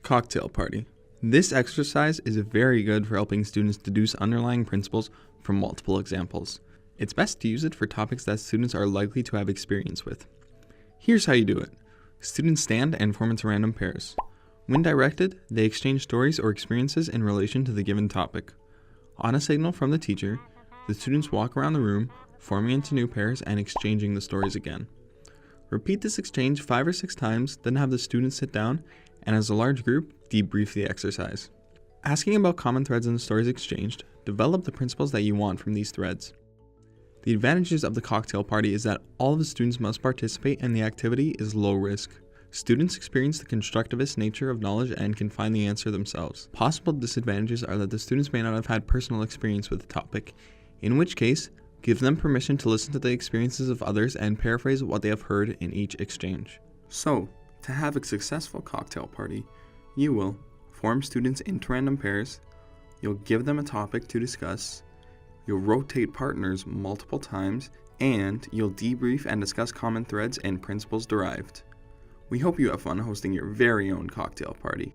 Cocktail party. This exercise is very good for helping students deduce underlying principles from multiple examples. It's best to use it for topics that students are likely to have experience with. Here's how you do it. Students stand and form into random pairs. When directed, they exchange stories or experiences in relation to the given topic. On a signal from the teacher, the students walk around the room, forming into new pairs and exchanging the stories again. Repeat this exchange 5 or 6 times, then have the students sit down and as a large group, debrief the exercise. Asking about common threads in the stories exchanged, develop the principles that you want from these threads. The advantages of the cocktail party is that all of the students must participate and the activity is low risk. Students experience the constructivist nature of knowledge and can find the answer themselves. Possible disadvantages are that the students may not have had personal experience with the topic, in which case, give them permission to listen to the experiences of others and paraphrase what they have heard in each exchange. So, to have a successful cocktail party, you will form students into random pairs, you'll give them a topic to discuss, you'll rotate partners multiple times, and you'll debrief and discuss common threads and principles derived. We hope you have fun hosting your very own cocktail party.